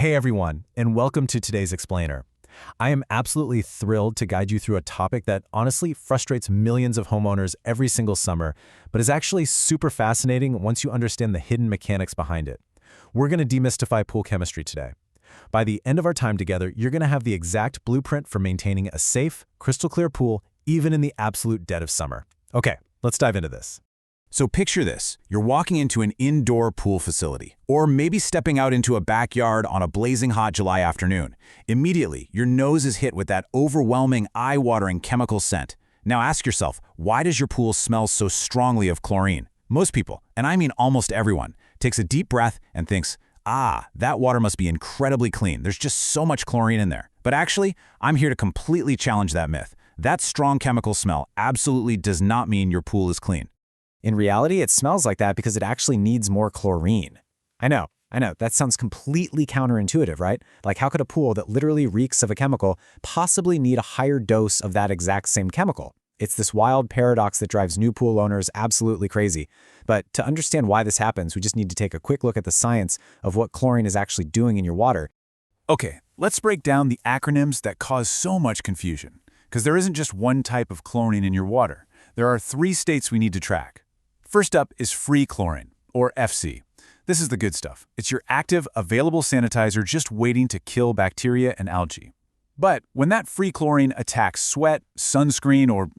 Hey everyone, and welcome to today's Explainer. I am absolutely thrilled to guide you through a topic that honestly frustrates millions of homeowners every single summer, but is actually super fascinating once you understand the hidden mechanics behind it. We're going to demystify pool chemistry today. By the end of our time together, you're going to have the exact blueprint for maintaining a safe, crystal clear pool, even in the absolute dead of summer. Okay, let's dive into this. So picture this, you're walking into an indoor pool facility, or maybe stepping out into a backyard on a blazing hot July afternoon. Immediately, your nose is hit with that overwhelming, eye-watering chemical scent. Now ask yourself, why does your pool smell so strongly of chlorine? Most people, and I mean almost everyone, takes a deep breath and thinks, that water must be incredibly clean. There's just so much chlorine in there. But actually, I'm here to completely challenge that myth. That strong chemical smell absolutely does not mean your pool is clean. In reality, it smells like that because it actually needs more chlorine. I know, that sounds completely counterintuitive, right? Like how could a pool that literally reeks of a chemical possibly need a higher dose of that exact same chemical? It's this wild paradox that drives new pool owners absolutely crazy. But to understand why this happens, we just need to take a quick look at the science of what chlorine is actually doing in your water. Okay, let's break down the acronyms that cause so much confusion. Because there isn't just one type of chlorine in your water. There are 3 states we need to track. First up is free chlorine, or FC. This is the good stuff. It's your active, available sanitizer just waiting to kill bacteria and algae. But when that free chlorine attacks sweat, sunscreen, or,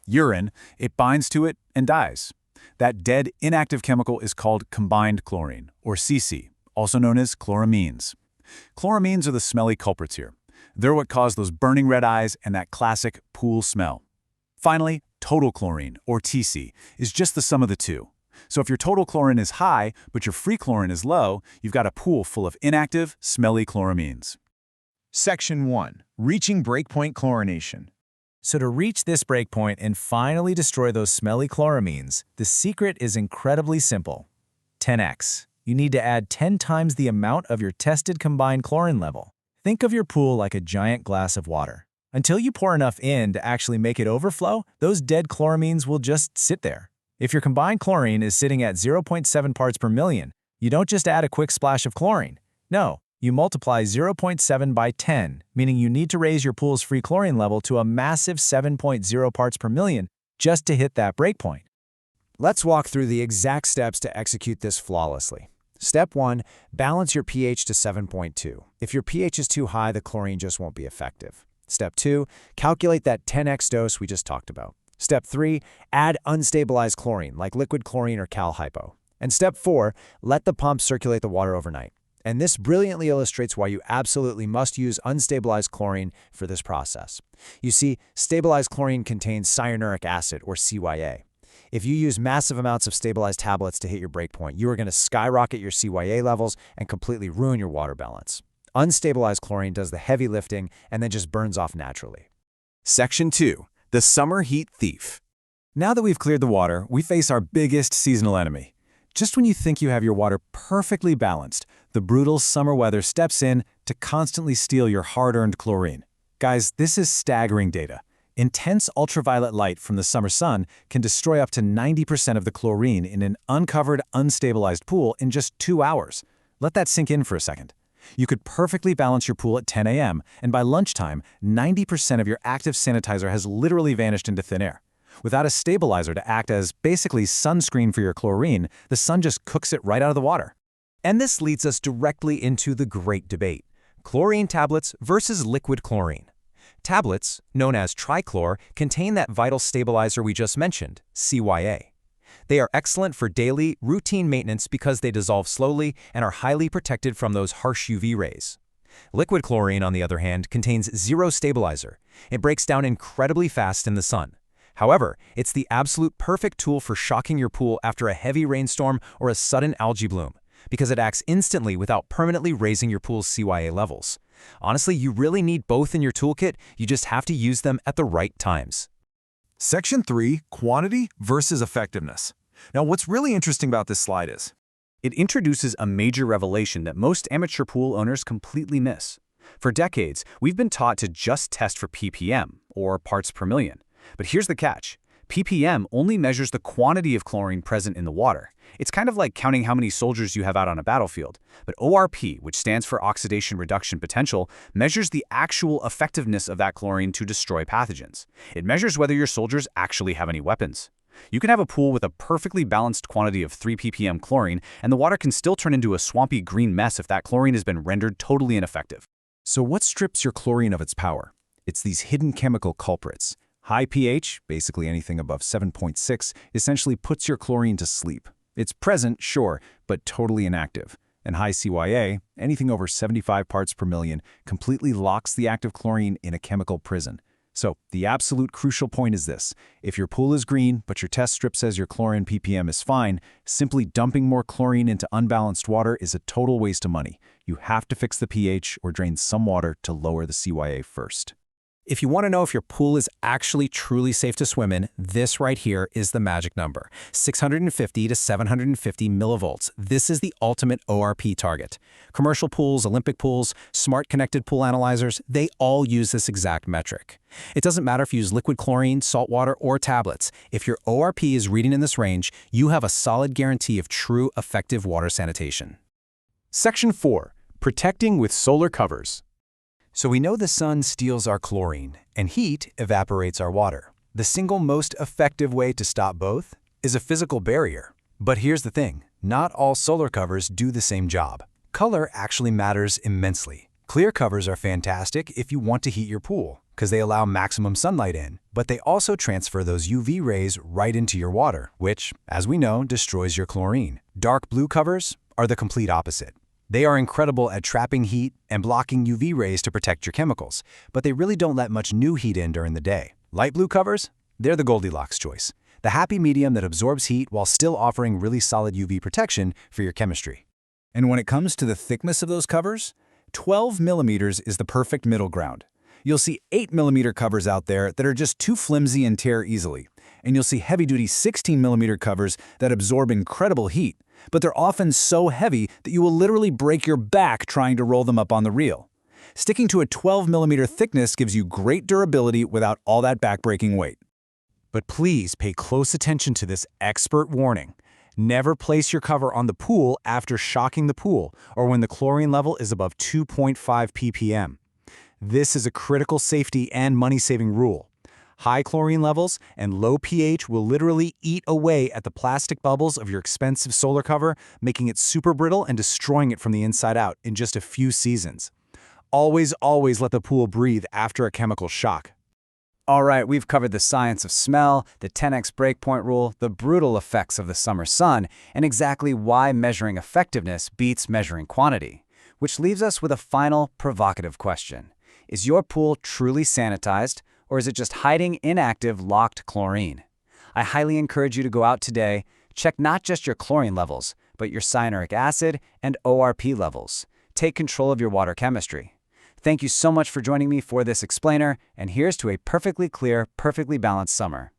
urine, it binds to it and dies. That dead, inactive chemical is called combined chlorine, or CC, also known as chloramines. Chloramines are the smelly culprits here. They're what cause those burning red eyes and that classic pool smell. Finally, total chlorine, or TC, is just the sum of the two. So if your total chlorine is high, but your free chlorine is low, you've got a pool full of inactive, smelly chloramines. Section 1. Reaching breakpoint chlorination. So to reach this breakpoint and finally destroy those smelly chloramines, the secret is incredibly simple. 10x. You need to add 10 times the amount of your tested combined chlorine level. Think of your pool like a giant glass of water. Until you pour enough in to actually make it overflow, those dead chloramines will just sit there. If your combined chlorine is sitting at 0.7 parts per million, you don't just add a quick splash of chlorine. No, you multiply 0.7 by 10, meaning you need to raise your pool's free chlorine level to a massive 7.0 parts per million just to hit that breakpoint. Let's walk through the exact steps to execute this flawlessly. Step 1, balance your pH to 7.2. If your pH is too high, the chlorine just won't be effective. Step 2, calculate that 10x dose we just talked about. Step 3, add unstabilized chlorine, like liquid chlorine or cal hypo. And step 4, let the pump circulate the water overnight. And this brilliantly illustrates why you absolutely must use unstabilized chlorine for this process. You see, stabilized chlorine contains cyanuric acid, or CYA. If you use massive amounts of stabilized tablets to hit your breakpoint, you are going to skyrocket your CYA levels and completely ruin your water balance. Unstabilized chlorine does the heavy lifting and then just burns off naturally. Section 2. The summer heat thief. Now that we've cleared the water, we face our biggest seasonal enemy. Just when you think you have your water perfectly balanced, the brutal summer weather steps in to constantly steal your hard-earned chlorine. Guys, this is staggering data. Intense ultraviolet light from the summer sun can destroy up to 90% of the chlorine in an uncovered, unstabilized pool in just 2 hours. Let that sink in for a second. You could perfectly balance your pool at 10 a.m., and by lunchtime, 90% of your active sanitizer has literally vanished into thin air. Without a stabilizer to act as basically sunscreen for your chlorine, the sun just cooks it right out of the water. And this leads us directly into the great debate: chlorine tablets versus liquid chlorine. Tablets, known as trichlor, contain that vital stabilizer we just mentioned, CYA. They are excellent for daily, routine maintenance because they dissolve slowly and are highly protected from those harsh UV rays. Liquid chlorine, on the other hand, contains zero stabilizer. It breaks down incredibly fast in the sun. However, it's the absolute perfect tool for shocking your pool after a heavy rainstorm or a sudden algae bloom, because it acts instantly without permanently raising your pool's CYA levels. Honestly, you really need both in your toolkit, you just have to use them at the right times. Section 3. Quantity versus effectiveness. Now, what's really interesting about this slide is It introduces a major revelation that most amateur pool owners completely miss. For decades, we've been taught to just test for ppm, or parts per million. But here's the catch. ppm only measures the quantity of chlorine present in the water. It's kind of like counting how many soldiers you have out on a battlefield. But ORP, which stands for oxidation reduction potential, measures the actual effectiveness of that chlorine to destroy pathogens. It measures whether your soldiers actually have any weapons. You can have a pool with a perfectly balanced quantity of 3 ppm chlorine, and the water can still turn into a swampy green mess if that chlorine has been rendered totally ineffective. So what strips your chlorine of its power? It's these hidden chemical culprits. High pH, basically anything above 7.6, essentially puts your chlorine to sleep. It's present, sure, but totally inactive. And high CYA, anything over 75 parts per million, completely locks the active chlorine in a chemical prison. So the absolute crucial point is this. If your pool is green, but your test strip says your chlorine ppm is fine, simply dumping more chlorine into unbalanced water is a total waste of money. You have to fix the pH or drain some water to lower the CYA first. If you want to know if your pool is actually truly safe to swim in, this right here is the magic number, 650 to 750 millivolts. This is the ultimate ORP target. Commercial pools, Olympic pools, smart connected pool analyzers, they all use this exact metric. It doesn't matter if you use liquid chlorine, salt water, or tablets. If your ORP is reading in this range, you have a solid guarantee of true effective water sanitation. Section 4. Protecting with solar covers. So we know the sun steals our chlorine, and heat evaporates our water. The single most effective way to stop both is a physical barrier. But here's the thing, not all solar covers do the same job. Color actually matters immensely. Clear covers are fantastic if you want to heat your pool, because they allow maximum sunlight in, but they also transfer those UV rays right into your water, which, as we know, destroys your chlorine. Dark blue covers are the complete opposite. They are incredible at trapping heat and blocking UV rays to protect your chemicals, but they really don't let much new heat in during the day. Light blue covers? They're the Goldilocks choice, the happy medium that absorbs heat while still offering really solid UV protection for your chemistry. And when it comes to the thickness of those covers, 12 millimeters is the perfect middle ground. You'll see 8 millimeter covers out there that are just too flimsy and tear easily. And you'll see heavy-duty 16 millimeter covers that absorb incredible heat, but they're often so heavy that you will literally break your back trying to roll them up on the reel. Sticking to a 12 millimeter thickness gives you great durability without all that back-breaking weight. But please pay close attention to this expert warning. Never place your cover on the pool after shocking the pool or when the chlorine level is above 2.5 ppm. This is a critical safety and money-saving rule. High chlorine levels and low pH will literally eat away at the plastic bubbles of your expensive solar cover, making it super brittle and destroying it from the inside out in just a few seasons. Always let the pool breathe after a chemical shock. All right, we've covered the science of smell, the 10x breakpoint rule, the brutal effects of the summer sun, and exactly why measuring effectiveness beats measuring quantity. Which leaves us with a final provocative question. Is your pool truly sanitized? Or is it just hiding inactive, locked chlorine? I highly encourage you to go out today, check not just your chlorine levels, but your cyanuric acid and ORP levels. Take control of your water chemistry. Thank you so much for joining me for this explainer, and here's to a perfectly clear, perfectly balanced summer.